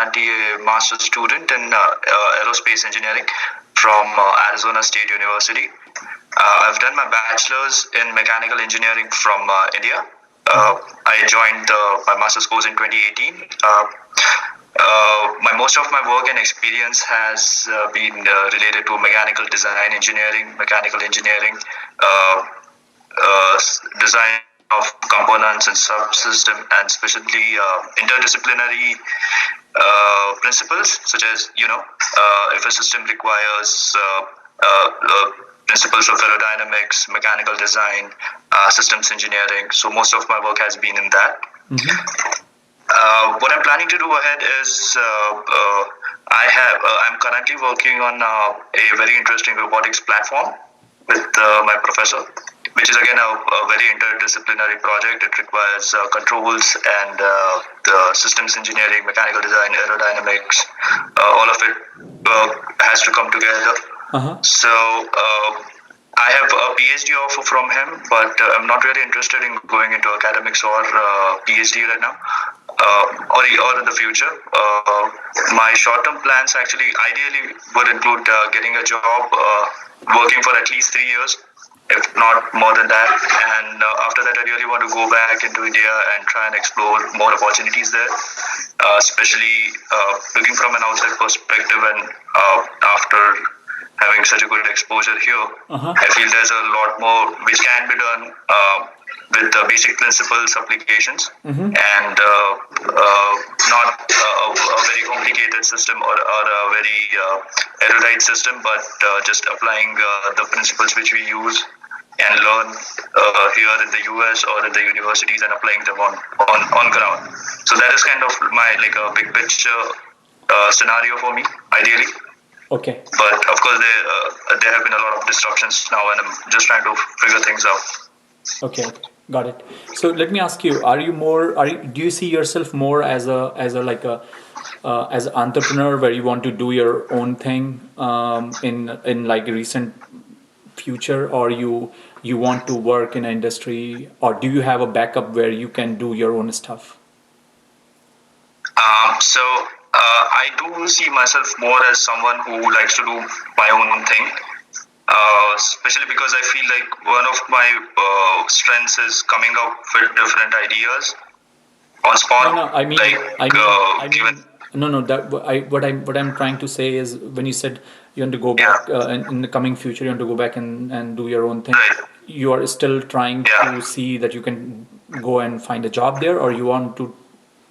currently a master's student in aerospace engineering from Arizona State University. I've done my bachelor's in mechanical engineering from India. I joined my master's course in 2018. My most of my work and experience has been related to mechanical design engineering, design of components and subsystem, and especially interdisciplinary principles, such as if a system requires principles of aerodynamics, mechanical design, systems engineering. So most of my work has been in that. What I'm planning to do ahead is I'm currently working on a very interesting robotics platform with my professor, which is again a very interdisciplinary project. It requires controls and the systems engineering, mechanical design, aerodynamics. All of it has to come together. So I have a PhD offer from him, but I'm not really interested in going into academics or PhD right now, or in the future. My short-term plans actually ideally would include getting a job, working for at least 3 years, if not more than that. And after that, I really want to go back into India and try and explore more opportunities there, especially looking from an outside perspective. And after having such a good exposure here, I feel there's a lot more which can be done with the basic principles applications, and not a very complicated system or a very erudite system, but just applying the principles which we use and learn here in the US or in the universities and applying them on ground. So that is kind of my a big picture scenario for me, ideally. Okay. But of course, there have been a lot of disruptions now, and I'm just trying to figure things out. Okay, got it. So let me ask you: do you see yourself more as an entrepreneur, where you want to do your own thing in recent future, or you want to work in an industry, or do you have a backup where you can do your own stuff? So I do see myself more as someone who likes to do my own thing, especially because I feel like one of my strengths is coming up with different ideas on spot. What I'm trying to say is, when you said you want to go back in the coming future, you want to go back and do your own thing, you are still trying to see that you can go and find a job there, or you want to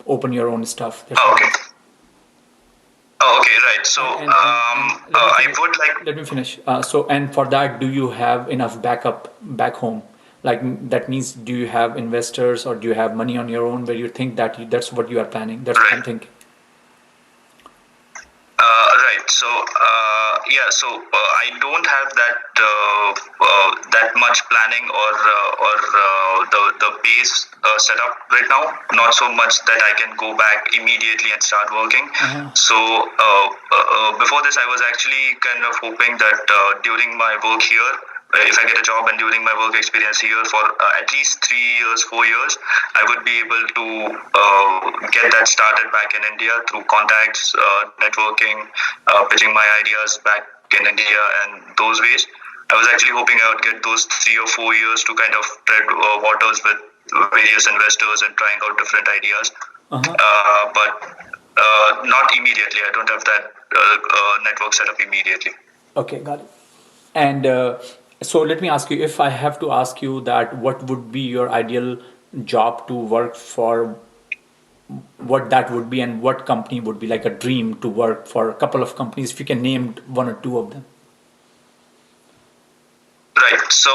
open your own stuff? Okay, right. So I would like. Let me finish. And for that, do you have enough backup back home? That means, do you have investors, or do you have money on your own where you think that's what you are planning? That's what I'm thinking. Right. So I don't have that much planning or the base set up right now. Not so much that I can go back immediately and start working. So before this, I was actually kind of hoping that during my work here, if I get a job and during my work experience here for at least 3 years, 4 years, I would be able to get that started back in India through contacts, networking, pitching my ideas back in India, and those ways. I was actually hoping I would get those 3 or 4 years to kind of tread waters with various investors and trying out different ideas. But not immediately. I don't have that network set up immediately. Okay, got it. And so let me ask you, if I have to ask you that, what would be your ideal job to work for, what that would be, and what company would be like a dream to work for? A couple of companies, if you can name 1 or 2 of them. Right. So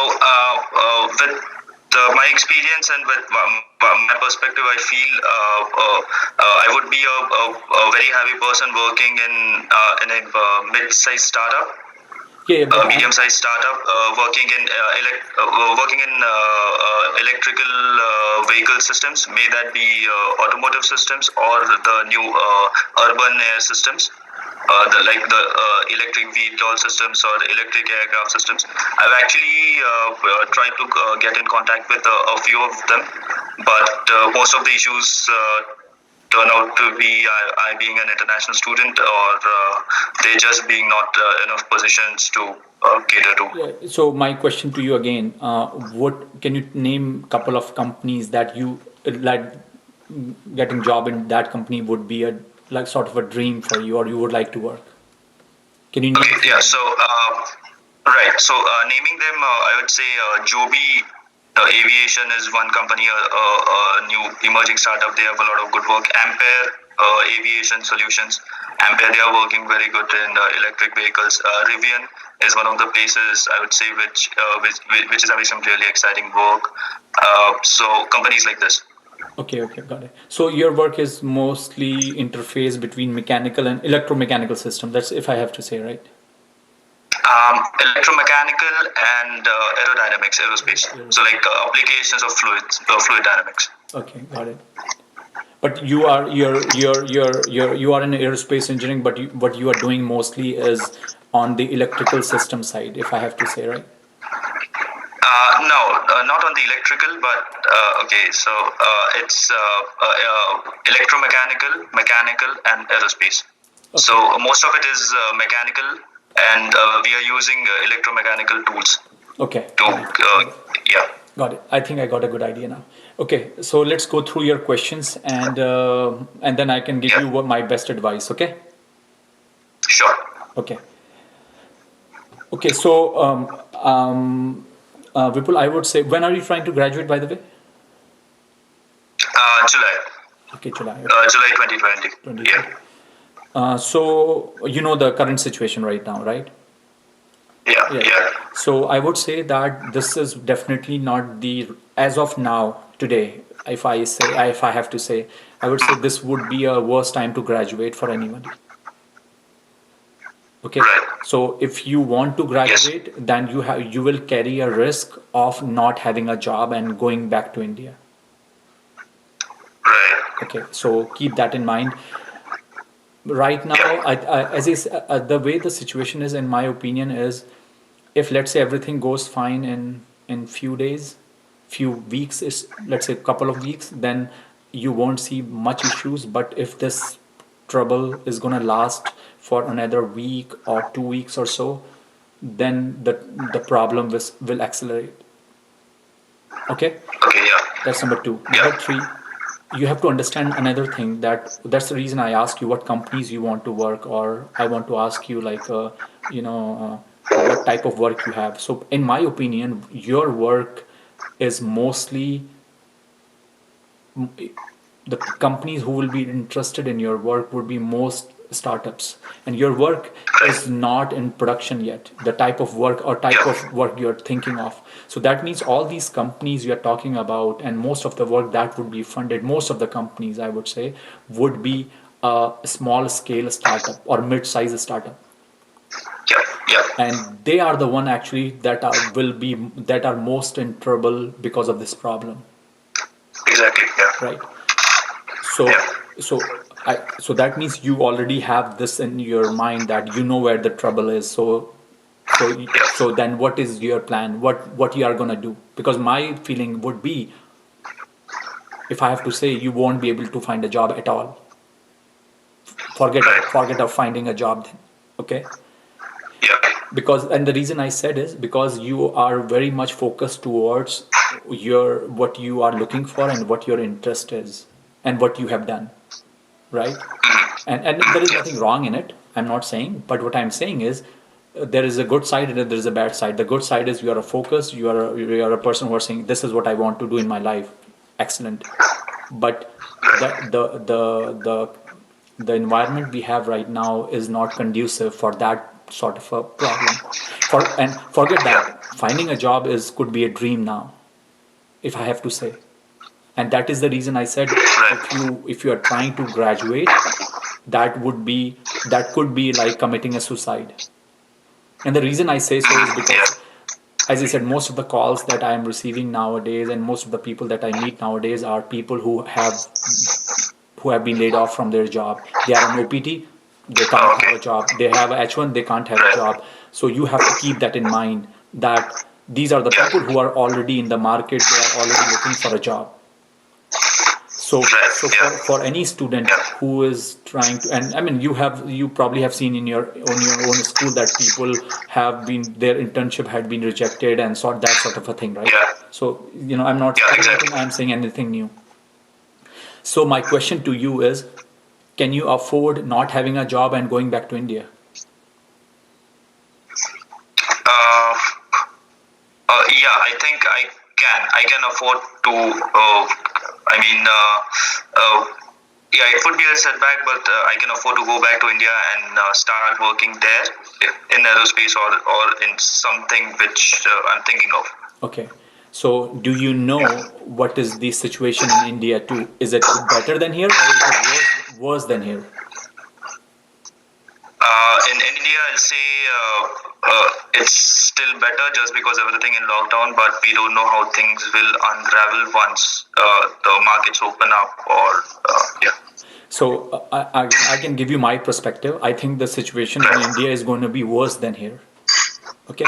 with my experience and with my perspective, I feel I would be a very happy person working in a mid-sized startup. Medium-sized startup, working in electrical vehicle systems, may that be automotive systems or the new urban air systems, the electric VTOL systems or electric aircraft systems. I've actually tried to get in contact with a few of them, but most of the issues turn out to be I being an international student, or they just being not enough positions to cater to. Yeah. So my question to you again, what can you name a couple of companies that you like getting job in that company would be a like sort of a dream for you or you would like to work? Can you name Okay, a few? yeah. So, right. So, naming them, I would say Joby Aviation is one company, a new emerging startup. They have a lot of good work. Ampere Aviation Solutions. Ampere, they are working very good in electric vehicles. Rivian is one of the places I would say which is having some really exciting work. So, companies like this. Okay, okay, got it. So your work is mostly interface between mechanical and electromechanical system. That's if I have to say, right? Electromechanical and aerodynamics, aerospace. So like applications of fluid dynamics. Okay, got it. But you are in aerospace engineering, but what you are doing mostly is on the electrical system side, if I have to say, right? No, not on the electrical, but okay. So it's electromechanical, mechanical, and aerospace. So most of it is mechanical, and we are using electromechanical tools Okay, to got it. yeah. Got it. I think I got a good idea now. Okay, so let's go through your questions and then I can give you Yeah. my best advice. Okay. Sure. Okay. Okay. So Vipul, I would say, when are you trying to graduate, by the way? July. Okay, July. July 2020. 2020. Yeah. So you know the current situation right now, right? Yeah. Yeah. Yeah. So I would say that this is definitely not the, as of now, today, if I have to say, I would say this would be a worst time to graduate for anybody. Okay. Right. So if you want to Yes. graduate, then you will carry a risk of not having a job and going back to India. Right. Okay. So keep that in mind. Right now, Yeah. the way the situation is, in my opinion, is if let's say everything goes fine in few days, few weeks, is let's say a couple of weeks, then you won't see much issues. But if this trouble is gonna last for another week or 2 weeks or so, then the problem will accelerate. Okay. Okay. Yeah. That's number two. Yeah. Number three, you have to understand another thing, that's the reason I ask you what companies you want to work, or I want to ask you like, what type of work you have. So in my opinion, your work is mostly the companies who will be interested in your work would be most startups, and your work is not in production yet, the type of work or type of work you're thinking of. So that means all these companies you're talking about, and most of the work that would be funded, most of the companies I would say would be a small scale startup or mid-size startup, Yeah. Yeah. and they are the one actually that are most in trouble because of this problem, Exactly. Yeah. right? So, Yeah. so that means you already have this in your mind that you know where the trouble is. So then what is your plan? What you are gonna do? Because my feeling would be, if I have to say, you won't be able to find a job at all. Forget of finding a job then. Okay. Yeah. Because, and the reason I said is because you are very much focused towards what you are looking for and what your interest is and what you have done, right? And there is nothing wrong in it, I'm not saying, but what I'm saying is, there is a good side and there is a bad side. The good side is you are a focus, you are a person who are saying this is what I want to do in my life. Excellent. But the environment we have right now is not conducive for that sort of a problem. And forget that finding a job could be a dream now, if I have to say. And that is the reason I said, if you are trying to graduate, that could be like committing a suicide. And the reason I say so is because, as I said, most of the calls that I am receiving nowadays and most of the people that I meet nowadays are people who have been laid off from their job. They are on OPT, they can't have a job. They have a H1, they can't have a job. So you have to keep that in mind, that these are the people who are already in the market, they are already looking for a job. So, Right. so Yeah. for any student Yeah. who is trying to, and I mean, you probably have seen in your on your own school that people have been their internship had been rejected and that sort of a thing, right? Yeah. So, I'm not, Yeah. I don't Exactly. think I'm saying anything new. So my question to you is, can you afford not having a job and going back to India? Uh, yeah, I think I can. I can afford to. I mean, yeah, it would be a setback, but I can afford to go back to India and start working there in aerospace or in something which I'm thinking of. Okay. So do you know what is the situation in India too? Is it better than here or is it worse than here? In India, I'll say it's still better just because everything in lockdown, but we don't know how things will unravel once the markets open up or yeah. So I can give you my perspective. I think the situation in India is going to be worse than here. Okay.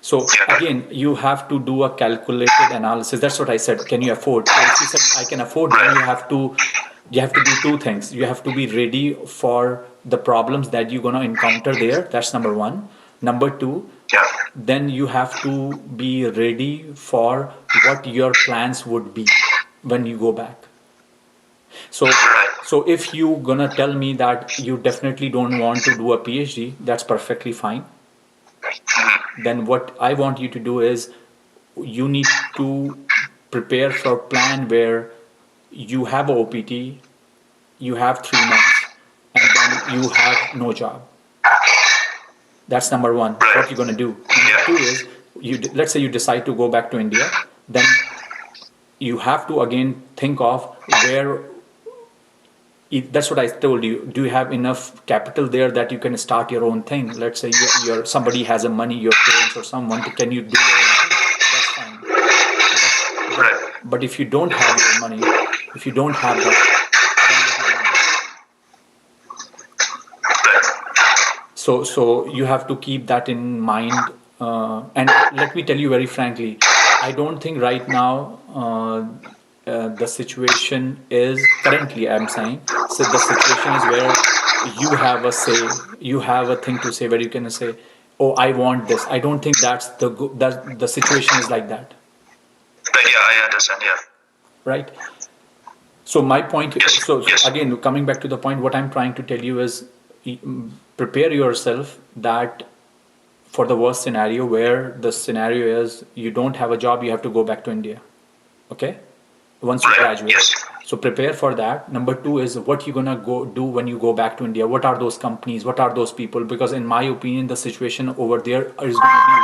So Yeah. again, you have to do a calculated analysis. That's what I said. Can you afford? So if you said I can afford, then you have to do two things. You have to be ready for the problems that you're gonna encounter there. That's number one. Number two, Yeah. then you have to be ready for what your plans would be when you go back. So, Right. so if you gonna tell me that you definitely don't want to do a PhD, that's perfectly fine. Then what I want you to do is you need to prepare for a plan where you have a OPT, you have 3 months, and then you have no job. That's number one. Right. What you're gonna do. Number Yeah. two is let's say you decide to go back to India, then you have to again think of where. That's what I told you. Do you have enough capital there that you can start your own thing? Let's say somebody has a money, your parents or someone. Can you do your own thing? That's fine. Right. But if you don't have your money, if you don't have that, then what are you gonna do? Right. So you have to keep that in mind. And let me tell you very frankly, I don't think right now the situation is currently. I'm saying so. The situation is where you have a say, you have a thing to say, where you can say, "Oh, I want this." I don't think that the situation is like that, Right. Yeah, I understand. Yeah. right? So my point, Yes. so Yes. again, coming back to the point, what I'm trying to tell you is prepare yourself that for the worst scenario where the scenario is you don't have a job, you have to go back to India. Okay? Once you Right. graduate. Yes. So prepare for that. Number two is what you're gonna go do when you go back to India. What are those companies? What are those people? Because in my opinion, the situation over there is gonna be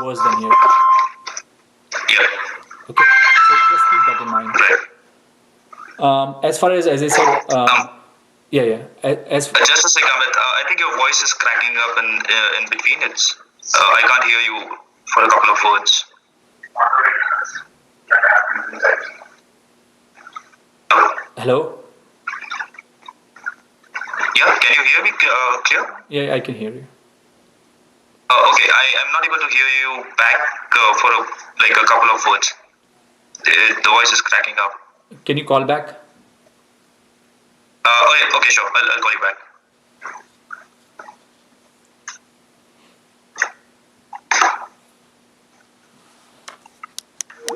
worse than here. Yeah. Okay? So just keep that in mind. Right. As far as I said, yeah. As Just a second, Amit. I think your voice is cracking up in between. It's I can't hear you for a couple of words. hello. Yeah, can you hear me clear? Yeah, I can hear you. Okay, I am not able to hear you back for a couple of words. The voice is cracking up. Can you call back? Okay, sure. I'll call you back.